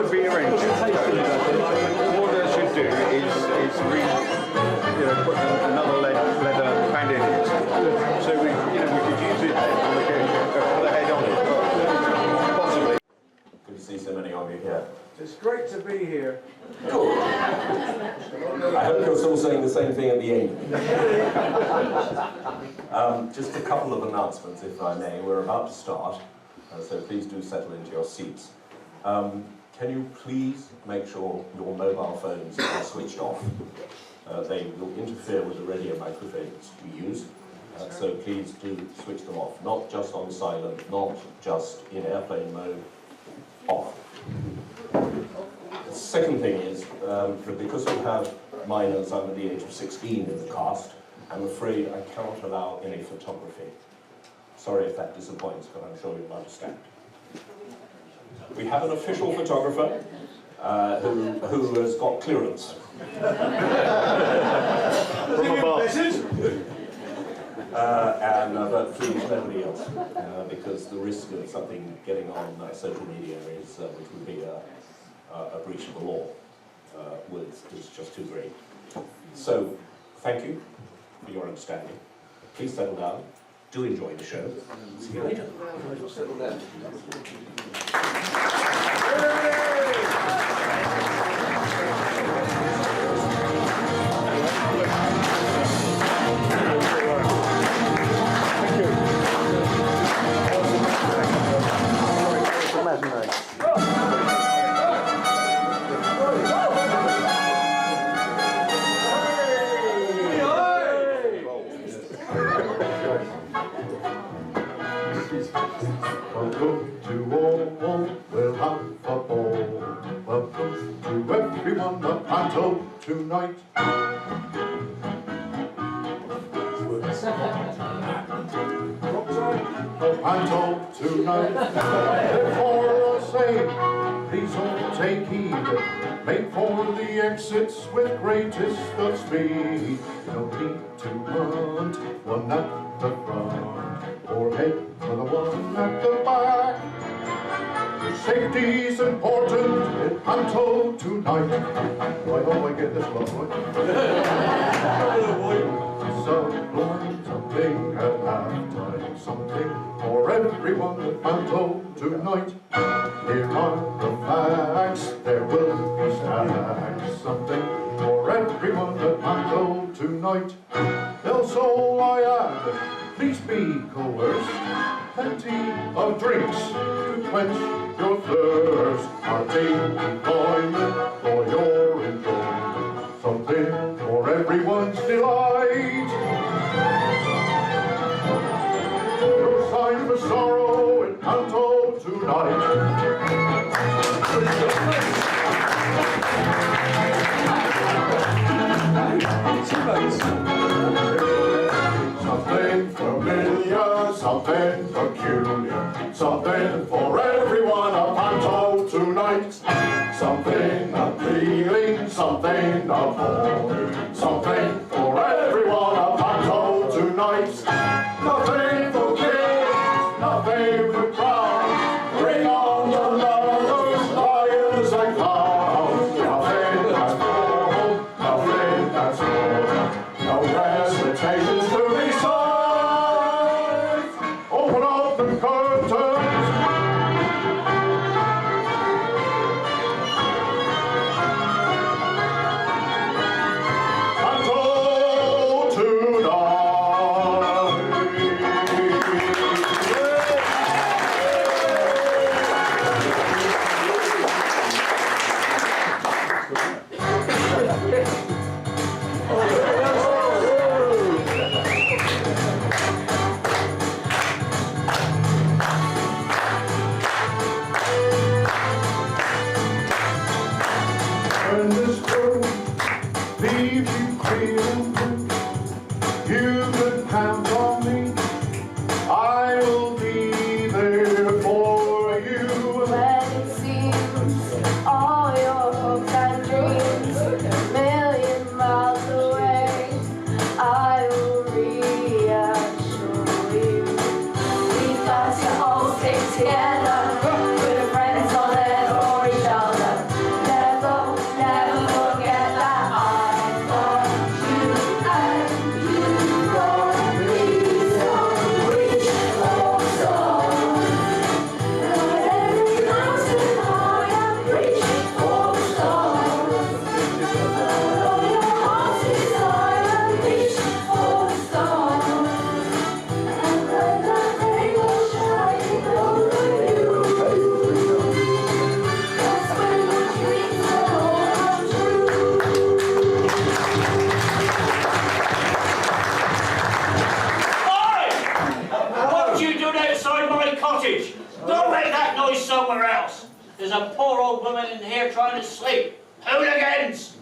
the beer engine, what I should do is put another leather pad in it, so we could use it on the head on it, possibly. Good to see so many of you here. It's great to be here. Cool. I hope you're still saying the same thing at the end. Just a couple of announcements, if I may. We're about to start, so please do settle into your seats. Can you please make sure your mobile phones are switched off? They will interfere with the radio microphones we use, so please do switch them off. Not just on silent, not just in airplane mode, off. The second thing is, because we have minors under the age of 16 in the cast, I'm afraid I cannot allow any photography. Sorry if that disappoints, but I'm sure you'll understand. We have an official photographer who has got clearance. From a boss. But please, nobody else, because the risk of something getting on social media is, which would be a breach of the law, is just too great. So, thank you for your understanding. Please settle down. Do enjoy the show. See you later. Settle down. Welcome to all, we'll have a ball. Welcome to everyone at Panto tonight. Panto tonight. Therefore I say, please all take heed. Make for the exits with greatest of speed. No need to hunt one at the front, or head for the one at the back. Safety's important in Panto tonight. Why don't I get this one, boy? Something at halftime, something for everyone at Panto tonight. Here are the facts, there will be stacks. Something for everyone at Panto tonight. Also I add, please be coerced. Plenty of drinks to quench your thirst. Hearty employment for your enjoyment. Something for everyone's delight. No sign for sorrow in Panto tonight. Something familiar, something peculiar, something for everyone at Panto tonight. Something appealing, something appalling, something for everyone at Panto tonight. Nothing for kids, nothing for crowds. Bring on the lovers, liars and clowns. Nothing that's formal, nothing that's formal. No recitations to recite. Open up the curtains. Panto When this world leaves you feeling blue, you can count on me. I will be there for you. When it seems all your hopes and dreams a million miles away, I will reassure you. We've got to all stick together. We're friends, don't let or each other. here trying to sleep. Hooligans!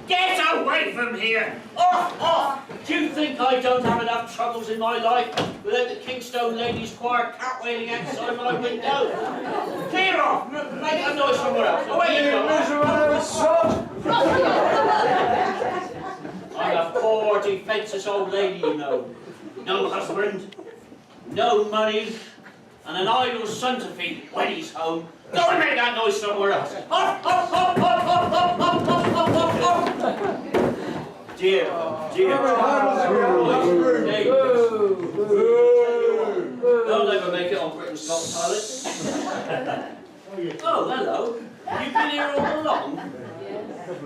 Get away from here! Off, off! Do you think I don't have enough troubles in my life without the Kingstone Ladies Choir cartwheeling outside my window? Clear off! Make a noise somewhere else. Away you go! Miserable sod! I'm a poor, defenceless old lady, you know. No husband, no money, and an idle son to feed when he's home. Go and make that noise somewhere else. Off, off, off, off, off, off, off, off, off, off. Dear, dear. They'll never make it on Britain's Got Talent. Oh, hello. You've been here all along?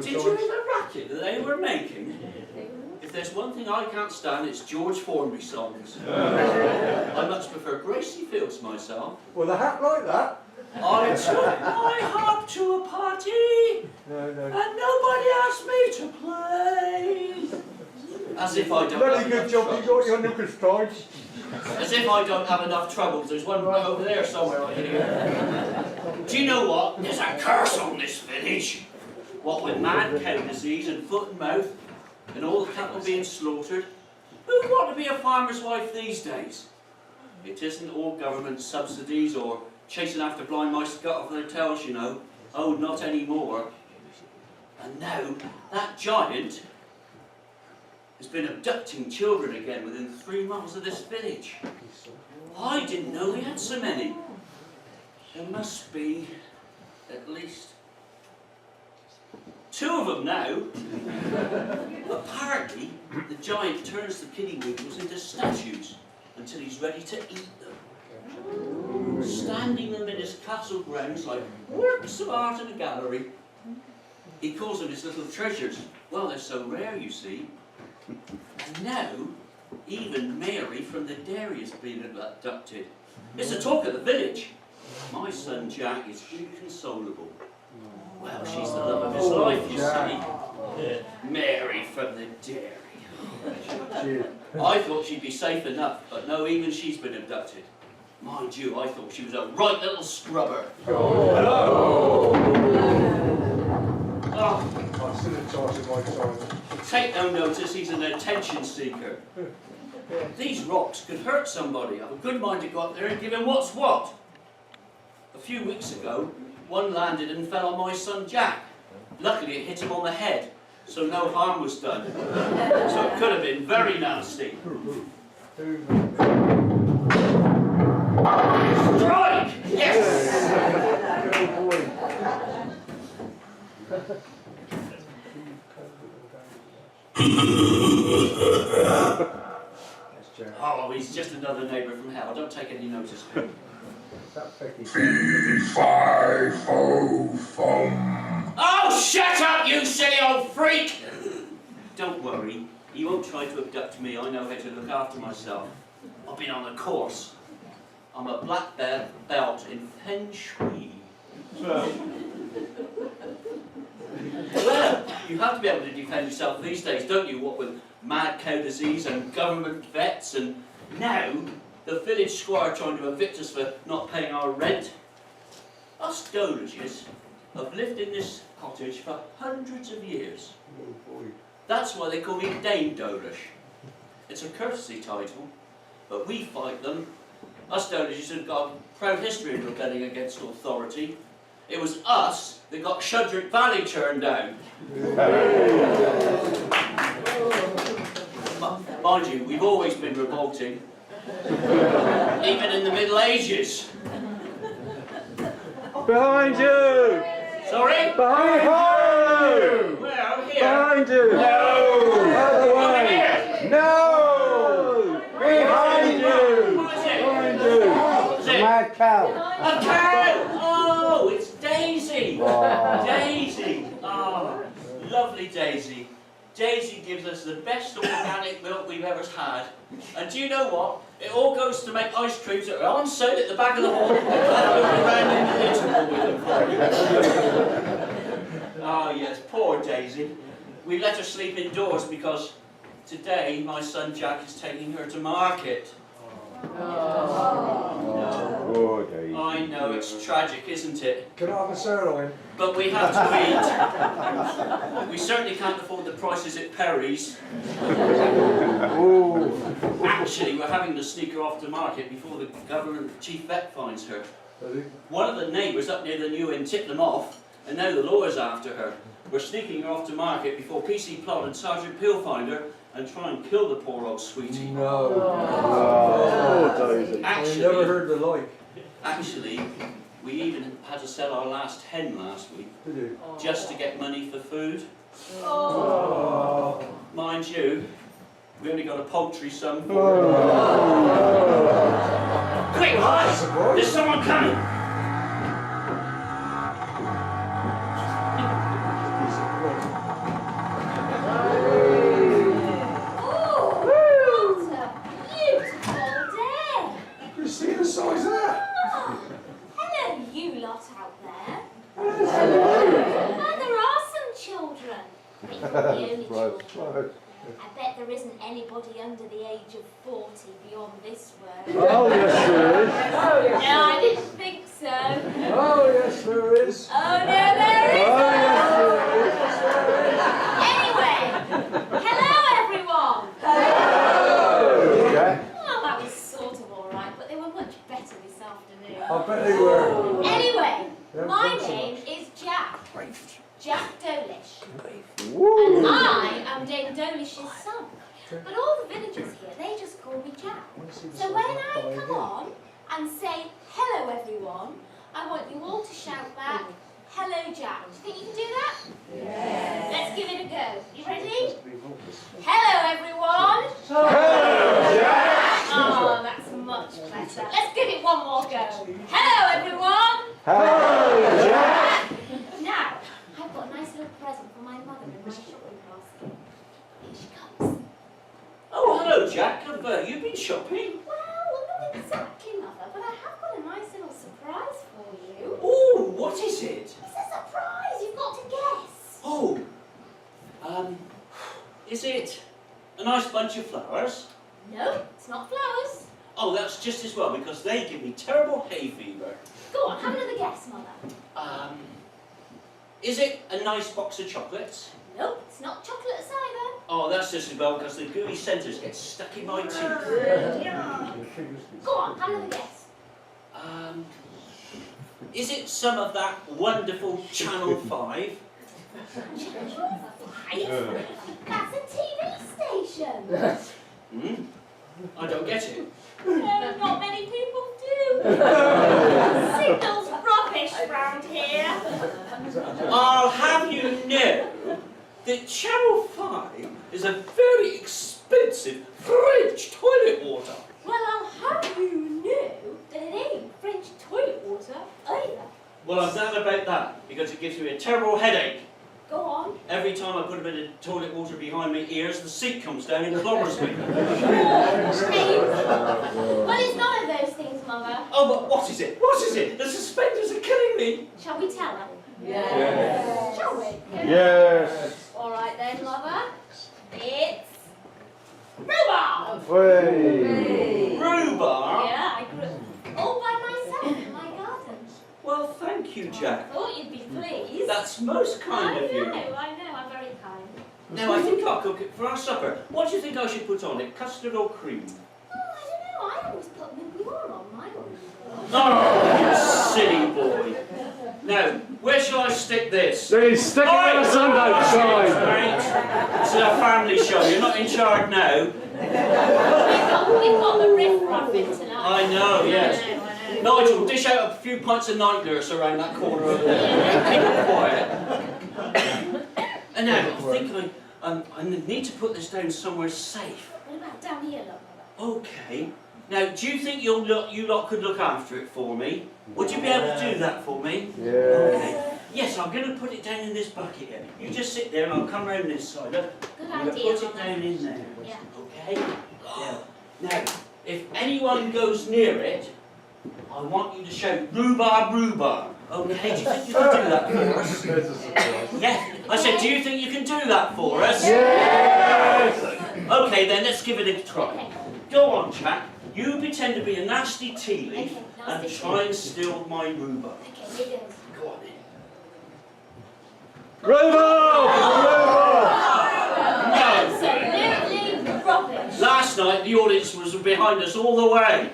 Did you hear the racket that they were making? If there's one thing I can't stand, it's George Formby songs. I much prefer Gracie Fields myself. With a hat like that? I took my harp to a party, and nobody asked me to play. As if I don't Very have good enough job you got troubles. your knickers tied. As if I don't have enough troubles. There's one right over there somewhere, I hear. Do you know what? There's a curse on this village. What with mad cow disease and foot and mouth, and all the cattle being slaughtered. Who'd want to be a farmer's wife these days? It isn't all government subsidies or chasing after blind mice to cut off their tails, you know. Oh, not anymore. And now, that giant has been abducting children again within 3 miles of this village. I didn't know we had so many. There must be at least 2 of them now. Apparently, the giant turns the kiddy-wiggles into statues until he's ready to eat them. Standing them in his castle grounds like works of art in a gallery. He calls them his little treasures. Well, they're so rare, you see. And now, even Mary from the dairy has been abducted. It's the talk of the village. My son Jack is inconsolable. Well, she's the love of his life, you see. Mary from the dairy. I thought she'd be safe enough, but no, even she's been abducted. Mind you, I thought she was a right little scrubber. Oh. I still in charge of my time. Take no notice, he's an attention seeker. These rocks could hurt somebody. I've a good mind to go up there and give him what's what. A few weeks ago, one landed and fell on my son Jack. Luckily it hit him on the head, so no harm was done. So it could have been very nasty. Strike! Yes! Good boy. Oh, he's just another neighbour from hell. Don't take any notice of him. Fee-fi-fo-fum. Oh, shut up, you silly old freak! Don't worry. He won't try to abduct me. I know how to look after myself. I've been on a course. I'm a black belt in Feng Shui. Well, you have to be able to defend yourself these days, don't you? What with mad cow disease and government vets, and now the village squire trying to evict us for not paying our rent. Us Dowlishes have lived in this cottage for hundreds of years. That's why they call me Dame Dowlish. It's a courtesy title, but we fight them. Us Dowlishes have got a proud history of rebelling against authority. It was us that got Shudrick Valley turned down. Mind you, we've always been revolting. Even in the Middle Ages. Behind you! Sorry? Behind you! Where? Here? Behind you! No! Other Over way! here! No! Behind you! What is it? Behind you! What is it? Mad cow! A cow! Oh, it's Daisy! Wow. Daisy! Oh, lovely Daisy. Daisy gives us the best organic milk we've ever had. And do you know what? It all goes to make ice creams that are on sale at the back of the hall. Oh yes, poor Daisy. We let her sleep indoors because Today, my son Jack is taking her to market. Oh, Dave. I know, it's tragic, isn't it? Can I have a sirloin? But we have to eat. We certainly can't afford the prices at Perry's. Actually, we're having to sneak her off to market before the government chief vet finds her. One of the neighbours up near the New Inn tipped them off, and now the lawyer's after her. We're sneaking her off to market before PC Plod and Sergeant Peel find her and try and kill the poor old sweetie. No. Oh, Daisy. I never heard the like. Actually, we even had to sell our last hen last week just to get money for food. Mind you, we only got a paltry sum for it. Quick, guys! There's someone coming! See the size of that? Hello, you lot out there. Hello. Well, there are some children. But you're the only children. I bet there isn't anybody under the age of 40 beyond this world. Oh, yes, there is. No, I didn't think so. Oh, yes, there is. Oh, no, there Oh, isn't. yes, there is. Anyway, hello, everyone. Yeah. Well, that was sort of all right, but they were much better this afternoon. I bet they were. Anyway, Yeah, my thanks so name much. is Jack. Jack Dowlish. Woo. And I am Dame Dowlish's son. But all the villagers here, they just call me Jack. So when I come on and say, hello everyone, I want you all to shout back, hello Jack. Do you think you can do that? Yeah. Let's give it a go. You ready? Hello everyone. Hello, Jack. Oh, that's much better. Let's give it one more go. Hello everyone. Hello, Jack. Now, I've got a nice little present for my mother in my shopping basket. Here she comes. Oh, hello, Jack. Have you been shopping? Well, not exactly, Mother, but I have got a nice little surprise for you. Oh, what is it? It's a surprise, you've got to guess. Oh, is it a nice bunch of flowers? No, it's not flowers. Oh, that's just as well, because they give me terrible hay fever. Go on, have another guess, Mother. Is it a nice box of chocolates? Nope, it's not chocolates either. Oh, that's just as well, because the gooey centres get stuck in my teeth. Go on, have another guess. Is it some of that wonderful Channel 5? That's a TV station. I don't get it. No, not many people do. Signal's rubbish round here. I'll have you know that Channel 5 is a very expensive French toilet water. Well, I'll have you know that it ain't French toilet water either. Well, I'm glad about that, because it gives me a terrible headache. Go on. Every time I put a bit of toilet water behind my ears, the seat comes down and clobbers me. Well, it's none of those things, Mother. Oh, but what is it? What is it? The suspenders are killing me. Shall we tell her? Yes. Shall we? Yes. All right then, Mother. It's rhubarb. Way. Rhubarb? Yeah, I grew it all by myself in my garden. Well, thank you, Jack. Thought you'd be pleased. That's most kind of you. I know, I'm very kind. Now, I think I'll cook it for our supper. What do you think I should put on it? Custard or cream? Oh, I don't know, I always put manure on my rhubarb. Oh, you silly boy. Now, where shall I stick this? Stick it on the Sunday side. This is a family show. You're not in charge now. We've got the riff raff in tonight. I know, yes. I know. Nigel, dish out a few pints of night nurse around that corner over there. Keep it quiet. And now, I think I need to put this down somewhere safe. What about down here, look, Mother? Okay. Now, do you think you lot could look after it for me? Would you be able to do that for me? Yeah. Okay. Yes, I'm going to put it down in this bucket here. You just sit there and I'll come round this side. Good I'm going to idea, put it Mother. down in there. Yeah. Okay? Yeah. Now, if anyone goes near it, I want you to shout, rhubarb, rhubarb. Okay, do you think you can do that for us? Yeah. I said, do you think you can do that for us? Yes. Okay, then let's give it a try. Okay. Go on, Jack. You pretend to be a nasty tea leaf Okay, and nasty try and steal my rhubarb. Okay, here goes. Go on then. Absolutely rubbish. Last night, the audience was behind us all the way.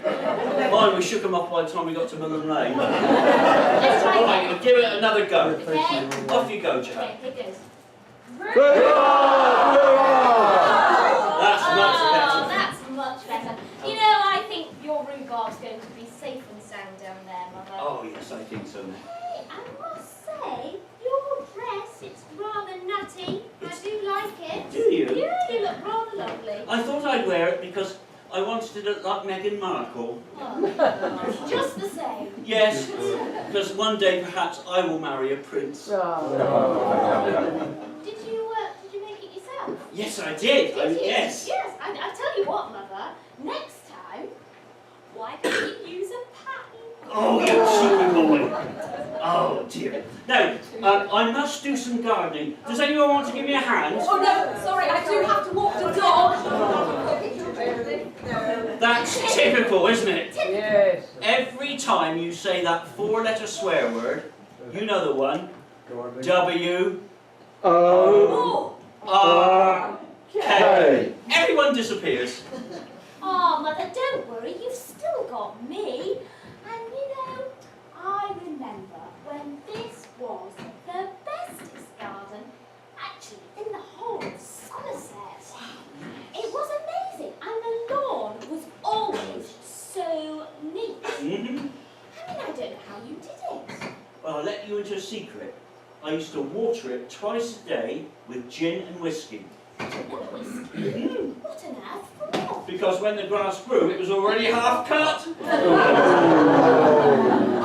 Mine, we shook them off by the time we got to Mullen Lane. Let's try All again. right, give it another go. Okay. Off you go, Jack. Okay, here goes. That's much Oh, better. that's much better. You know, I think your rhubarb's going to be safe and sound down there, Mother. Oh, yes, I think so. Hey, I must say, your dress, it's rather nutty. I do like it. Do you? Yeah, you look rather lovely. I thought I'd wear it because I wanted to look like Meghan Markle. Oh, just the same. Yes, because one day perhaps I will marry a prince. Did you make it yourself? Yes, I did. Did you? Yes. Yes. I tell you what, Mother. Next time, why don't you use a pattern? Oh, you cheeky boy. Oh, dear. Now, I must do some gardening. Does anyone want to give me a hand? Oh no, sorry, I do have to walk the dog. That's typical, isn't it? Yes. Every time you say that four-letter swear word, you know the one. W O R K. K. Everyone disappears. Oh, Mother, don't worry. You've still got me. And you know, I remember when this was the bestest garden, actually, in the whole of Somerset. It was amazing, and the lawn was always so neat. Mm-hmm. I mean, I don't know how you did it. Well, I'll let you into a secret. I used to water it twice a day with gin and whiskey. What on earth for? Because when the grass grew, it was already half cut.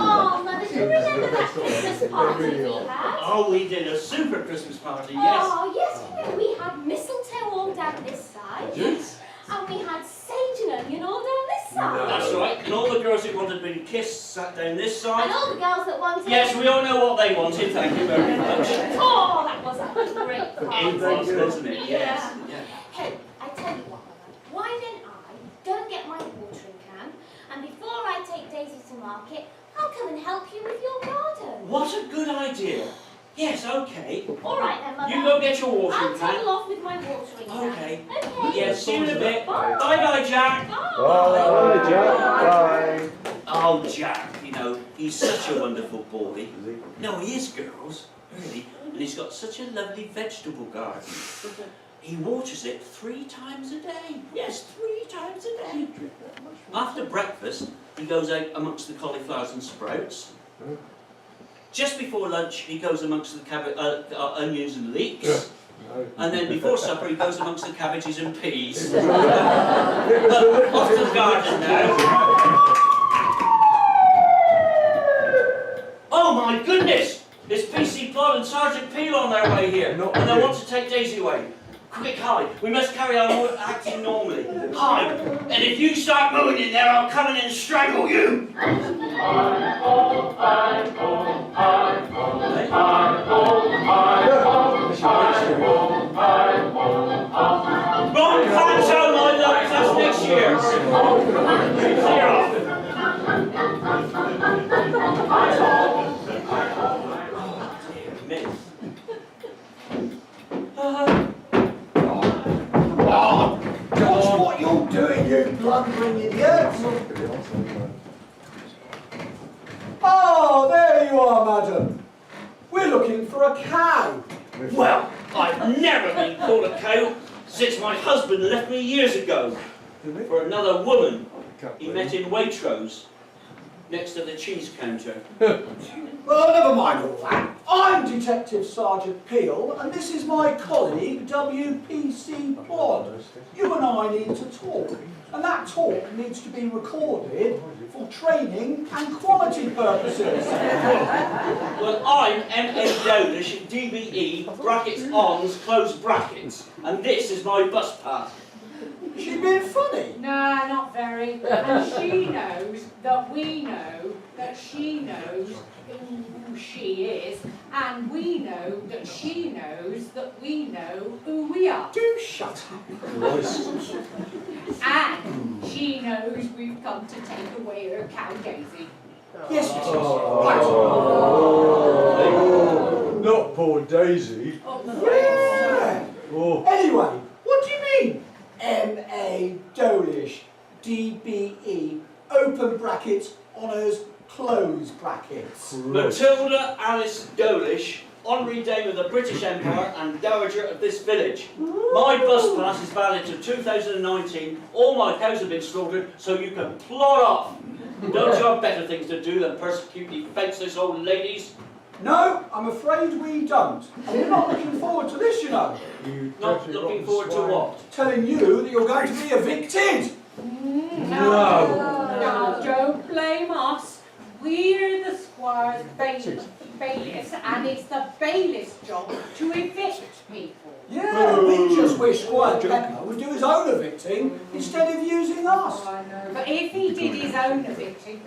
Oh, Mother, do you remember that Christmas party we had? Oh, we did a super Christmas party, yes. Oh, yes, you know, we had mistletoe all down this side. Yes. And we had sage and onion all down this side. That's right. And all the girls who wanted to be kissed sat down this And side. all the girls that wanted... Yes, we all know what they wanted. Thank you very much. Oh, that was a great party. It was, wasn't it? Yes. Yeah. Yeah. Hey, I tell you what, Mother, why don't I go and get my watering can, and before I take Daisy to market, I'll come and help you with your garden. What a good idea. Yes, okay. All right then, Mother. You go get your watering I'll can. toddle off with my watering can. Okay. Okay. Yes, see you in a bit. Bye. Bye-bye, Jack. Bye. Bye, Jack. Bye. Oh, Jack, you know, he's such a wonderful boy. No, he is, girls, really. And he's got such a lovely vegetable garden. He waters it 3 times a day. Yes, 3 times a day. After breakfast, he goes out amongst the cauliflowers and sprouts. Just before lunch, he goes amongst the onions and leeks. And then before supper, he goes amongst the cabbages and peas. Off to the garden now. Oh my goodness! It's PC Plod and Sergeant Peel on their way here. And they want to take Daisy away. Quick, hide. We must carry on acting normally. Hide. And if you start moving in there, I'll come in and strangle you. Wrong panto, my love. That's next year. Clear off. Josh, what you doing, you blundering idiot? Oh, there you are, madam. We're looking for a cow. Well, I've never been called a cow since my husband left me years ago for another woman he met in Waitrose next to the cheese counter. Well, never mind all that. I'm Detective Sergeant Peel, and this is my colleague, WPC Plod. You and I need to talk, and that talk needs to be recorded for training and quality purposes. Well, I'm M.A. dowlish, DBE, brackets ons, close brackets, and this is my bus pass. Is she being funny? Nah, not very. And she knows that we know that she knows who she is, and we know that she knows that we know who we are. Do shut up. And she knows we've come to take away her cow Daisy. Yes, yes, yes. Not poor Daisy. Yeah. Oh. Anyway, what do you mean? M.A. dowlish, D.B.E. open brackets, honours, close brackets. Matilda Alice Dowlish, honorary dame of the British Empire and dowager of this village. My bus pass is valid to 2019. All my cows have been slaughtered, so you can plod off. Don't you have better things to do than persecute the defenceless old ladies? No, I'm afraid we don't. And we're not looking forward to this, you know. Not looking forward to what? Telling you that you're going to be evicted. No, don't blame us. We're the squire's bailiffs, and it's the bailiff's job to evict people. Yeah, we just wish Squire Pepper would do his own evicting instead of using us. I know, but if he did his own evicting,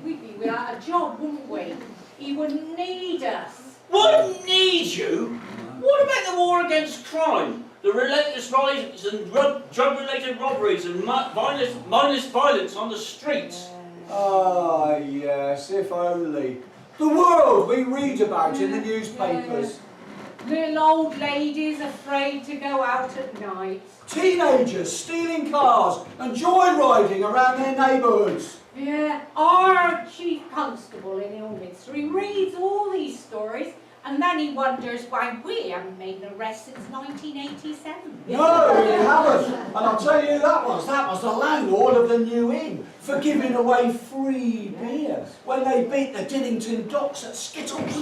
we'd be without a job, wouldn't we? He wouldn't need us. Wouldn't need you? What about the war against crime? The relentless rise in drug-related robberies and mindless violence on the streets? Ah, yes, if only. The world we read about in the newspapers. Little old ladies afraid to go out at night. Teenagers stealing cars and joyriding around their neighbourhoods. Yeah, our chief constable in Ilminster, he reads all these stories and then he wonders why we haven't made an arrest since 1987. No, we haven't. And I'll tell you who that was the landlord of the New Inn for giving away free beer when they beat the Dinnington Docks at Skittles.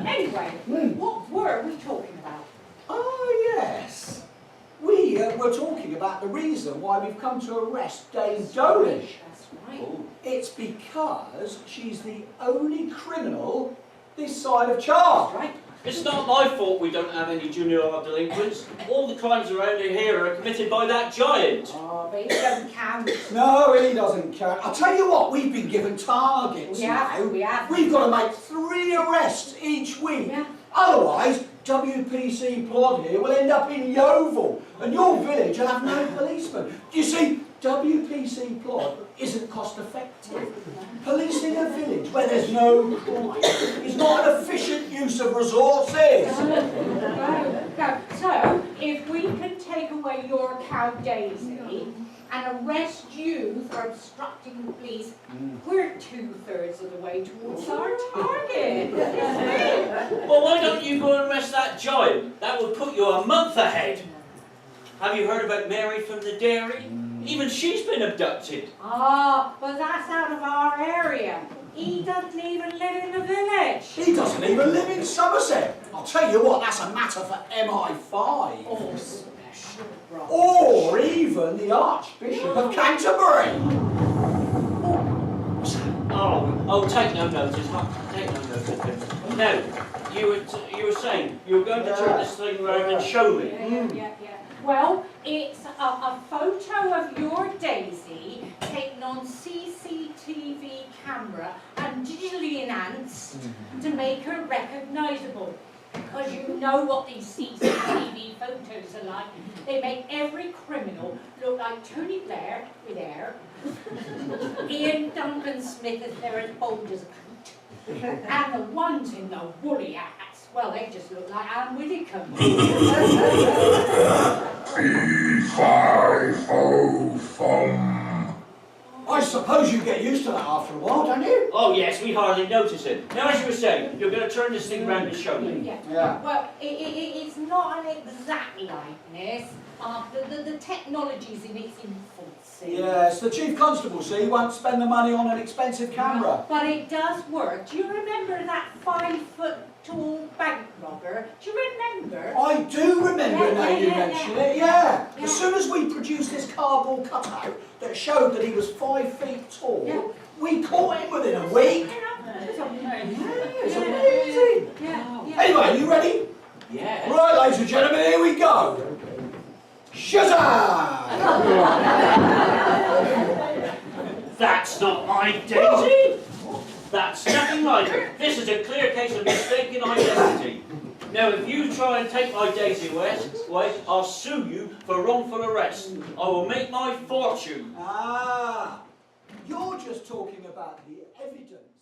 Anyway, what were we talking about? Oh, yes. We were talking about the reason why we've come to arrest Dame Dowlish. That's right. It's because she's the only criminal this side of charge. Right. It's not my fault we don't have any junior delinquents. All the crimes around here are committed by that giant. Oh, but it don't count. No, he doesn't count. I'll tell you what, we've been given targets now. We have. We've got to make 3 arrests each week. Yeah. Otherwise, WPC Plod here will end up in Yeovil, and your village will have no policemen. You see, WPC Plod isn't cost effective. Policing a village where there's no crime is not an efficient use of resources. No. So, if we can take away your cow Daisy and arrest you for obstructing the police, we're 2/3 of the way towards our target. Well, why don't you go and arrest that giant? That would put you a month ahead. Have you heard about Mary from the dairy? Even she's been abducted. Ah, but that's out of our area. He doesn't even live in the village. He doesn't even live in Somerset. I'll tell you what, that's a matter for MI5. Or special brother. Or even the Archbishop of Canterbury. Oh, take no notice. Take no notice. No, you were saying you were going to turn this thing around and show me. Yeah. Well, it's a photo of your Daisy taken on CCTV camera and digitally enhanced to make her recognisable. Because you know what these CCTV photos are like. They make every criminal look like Tony Blair with hair, Ian Duncan Smith if they're as bold as a coot, and the ones in the woolly hats, well, they just look like Anne Widdicombe. I suppose you get used to that after a while, don't you? Oh yes, we hardly notice it. Now, as you were saying, you're going to turn this thing round and show me. Yeah. Well, it's not an exact likeness. The technology's in its infancy. Yes, the Chief Constable, see, won't spend the money on an expensive camera. But it does work. Do you remember that 5-foot-tall bank robber? Do you remember? I do remember now you mention it, yeah. Yeah. As soon as we produced this cardboard cutout that showed that he was 5 feet tall, we caught him within a week. It's amazing. It's amazing. Yeah. Anyway, you ready? Yeah. Right, ladies and gentlemen, here we go. Shazam! That's not my Daisy! That's nothing like it. This is a clear case of mistaken identity. Now, if you try and take my Daisy away, I'll sue you for wrongful arrest. I will make my fortune. Ah, you're just talking about the evidence.